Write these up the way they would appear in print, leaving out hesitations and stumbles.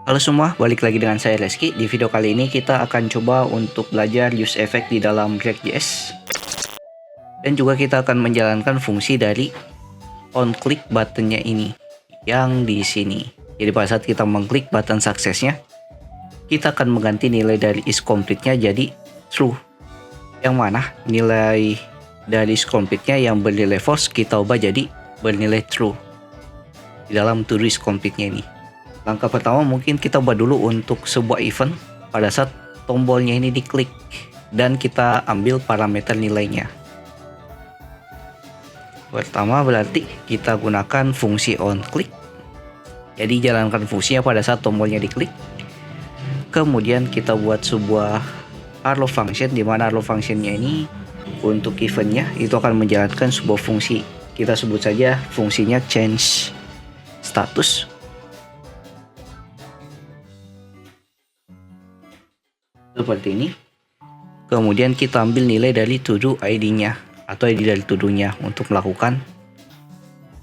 Halo semua, balik lagi dengan saya Reski. Di video kali ini kita akan coba untuk belajar use effect di dalam React.js. Dan juga kita akan menjalankan fungsi dari on-click buttonnya ini, yang di sini. Jadi pada saat kita mengklik button suksesnya, kita akan mengganti nilai dari isComplete-nya jadi true. Yang mana nilai dari isComplete-nya yang bernilai false kita ubah jadi bernilai true di dalam to do isComplete-nya ini. Langkah pertama mungkin kita ubah dulu untuk sebuah event pada saat tombolnya ini diklik dan kita ambil parameter nilainya. Pertama berarti kita gunakan fungsi onClick. Jadi jalankan fungsinya pada saat tombolnya diklik. Kemudian kita buat sebuah arrow function di mana arrow functionnya ini untuk eventnya itu akan menjalankan sebuah fungsi. Kita sebut saja fungsinya change status. Seperti ini. Kemudian kita ambil nilai dari to do ID-nya atau ID dari to do-nya untuk melakukan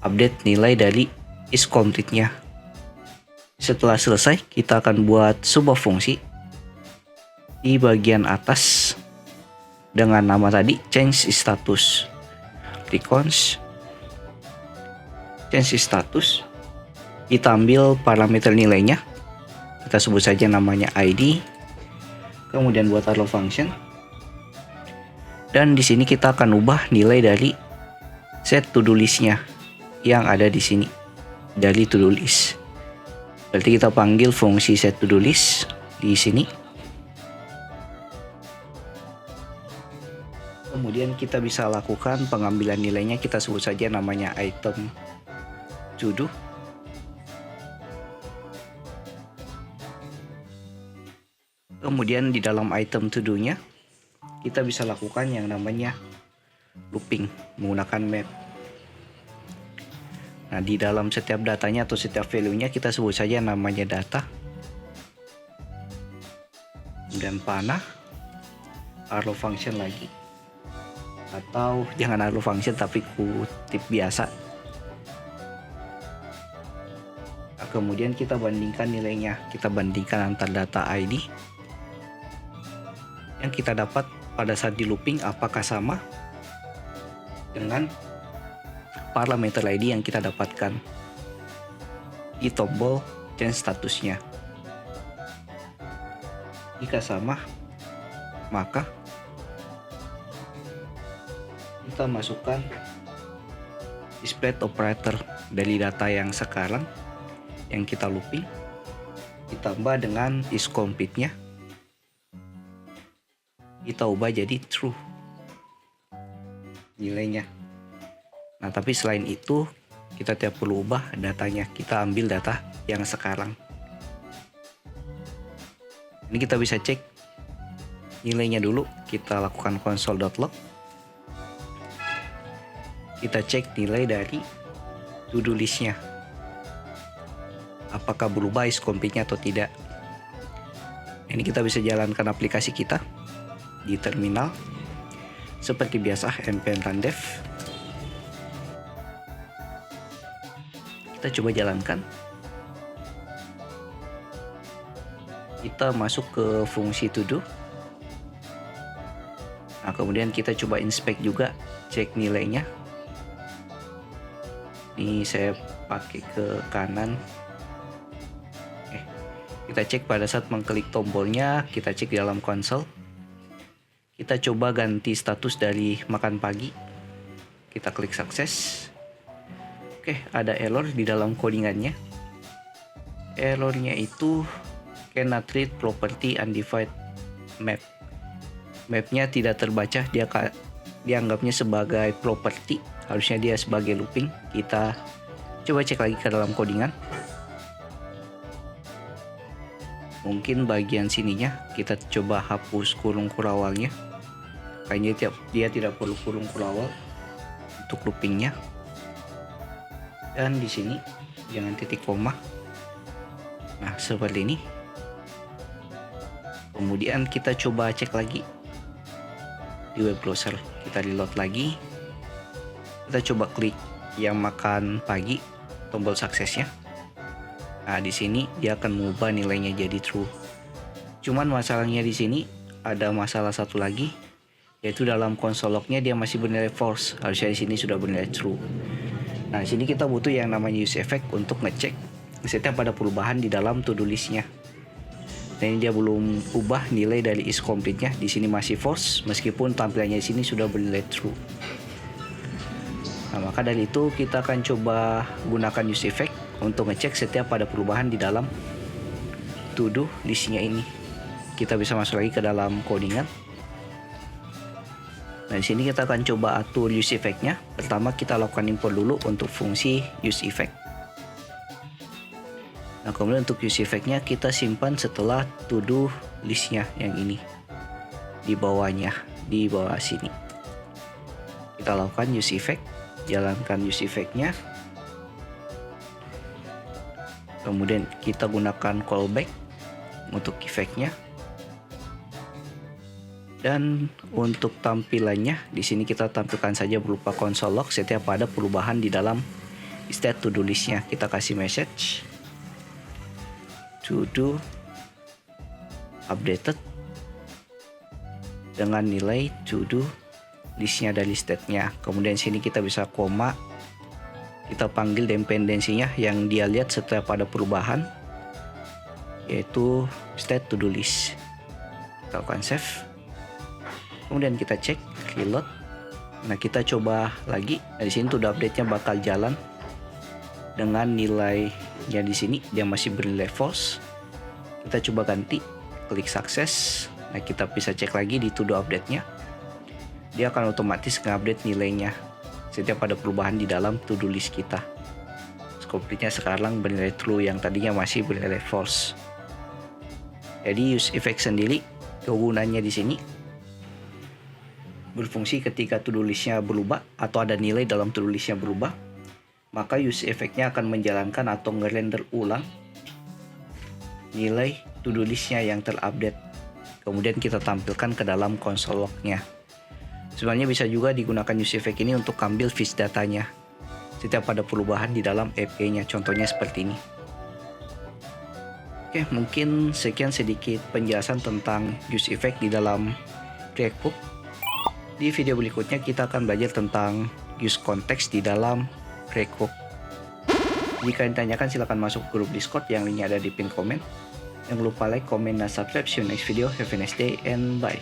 update nilai dari isComplete-nya. Setelah selesai, kita akan buat sebuah fungsi di bagian atas dengan nama tadi change status. Klik cons change status. Kita ambil parameter nilainya. Kita sebut saja namanya ID. Kemudian buat arrow function. Dan di sini kita akan ubah nilai dari set to do list-nya yang ada di sini dari to do list. Berarti kita panggil fungsi set to do list di sini. Kemudian kita bisa lakukan pengambilan nilainya, kita sebut saja namanya item to do. Kemudian di dalam item to do-nya kita bisa lakukan yang namanya looping menggunakan map. Nah, di dalam setiap datanya atau setiap value-nya kita sebut saja namanya data. Dan panah arrow function lagi. Atau jangan arrow function tapi kutip biasa. Nah, kemudian kita bandingkan nilainya. Kita bandingkan antar data ID yang kita dapat pada saat di looping apakah sama dengan parameter ID yang kita dapatkan di tombol change statusnya. Jika sama, maka kita masukkan display operator dari data yang sekarang yang kita looping ditambah dengan isComplete-nya. Kita ubah jadi true nilainya. Nah, tapi selain itu kita tidak perlu ubah datanya, kita ambil data yang sekarang. Ini kita bisa cek nilainya dulu. Kita lakukan console.log. Kita cek nilai dari to do list-nya apakah berubah isComplete-nya atau tidak. Ini kita bisa jalankan aplikasi kita di terminal seperti biasa npm run dev. Kita coba jalankan. Kita masuk ke fungsi to do. Nah, kemudian kita coba inspect juga, cek nilainya. Ini saya pakai ke kanan. Kita cek pada saat mengklik tombolnya, kita cek di dalam konsol. Kita coba ganti status dari makan pagi. Kita klik sukses. Oke, ada error di dalam codingannya. Errornya itu cannot read property undefined map. Mapnya tidak terbaca, dia dianggapnya sebagai property. Harusnya dia sebagai looping. Kita coba cek lagi ke dalam codingan. Mungkin bagian sininya kita coba hapus kurung kurawalnya. Kayaknya dia tidak perlu kurung kurawal untuk loopingnya. Dan di sini jangan titik koma. Nah, seperti ini. Kemudian kita coba cek lagi di web browser. Kita reload lagi. Kita coba klik yang makan pagi, tombol suksesnya. Nah, di sini dia akan mengubah nilainya jadi true. Cuman masalahnya di sini ada masalah satu lagi, yaitu dalam console lognya dia masih bernilai false. Harusnya di sini sudah bernilai true. Nah, di sini kita butuh yang namanya use effect untuk ngecek setiap ada perubahan di dalam to do listnya. Dan ini dia belum ubah nilai dari is complete-nya. Di sini masih false meskipun tampilannya di sini sudah bernilai true. Nah, maka dari itu kita akan coba gunakan use effect untuk ngecek setiap ada perubahan di dalam to do listnya ini. Kita bisa masuk lagi ke dalam codingan. Nah, di sini kita akan coba atur use effect-nya. Pertama kita lakukan import dulu untuk fungsi use effect. Nah, kemudian untuk use effect-nya kita simpan setelah to do list-nya yang ini. Di bawahnya, di bawah sini. Kita lakukan use effect, jalankan use effect-nya. Kemudian kita gunakan callback untuk effect-nya. Dan untuk tampilannya di sini kita tampilkan saja berupa console log setiap ada perubahan di dalam state to do list-nya. Kita kasih message to do updated dengan nilai to do listnya dari state-nya. Kemudian sini kita bisa koma, kita panggil dependensinya yang dia lihat setiap ada perubahan, yaitu state to do list. Kita lakukan save, kemudian kita cek reload. Nah, kita coba lagi. Nah, di sini to do update-nya bakal jalan dengan nilainya di sini dia masih bernilai false. Kita coba ganti, klik sukses. Nah, kita bisa cek lagi di to do update-nya. Dia akan otomatis nge-update nilainya setiap ada perubahan di dalam to do list kita. Complete-nya sekarang bernilai true, yang tadinya masih bernilai false. Jadi use effect sendiri kegunaannya di sini berfungsi ketika to do list-nya berubah atau ada nilai dalam to do list-nya berubah, maka use effect-nya akan menjalankan atau nge-render ulang nilai to do list-nya yang terupdate. Kemudian kita tampilkan ke dalam console log-nya. Sebenarnya bisa juga digunakan use effect ini untuk ambil fetch datanya setiap ada perubahan di dalam API-nya. Contohnya seperti ini. Oke, mungkin sekian sedikit penjelasan tentang use effect di dalam React Hook. Di video berikutnya kita akan belajar tentang use context di dalam React Hook. Jika ditanyakan silahkan masuk ke grup Discord yang linknya ada di pin komen. Jangan lupa like, comment, dan subscribe. See you next video. Have a nice day and bye.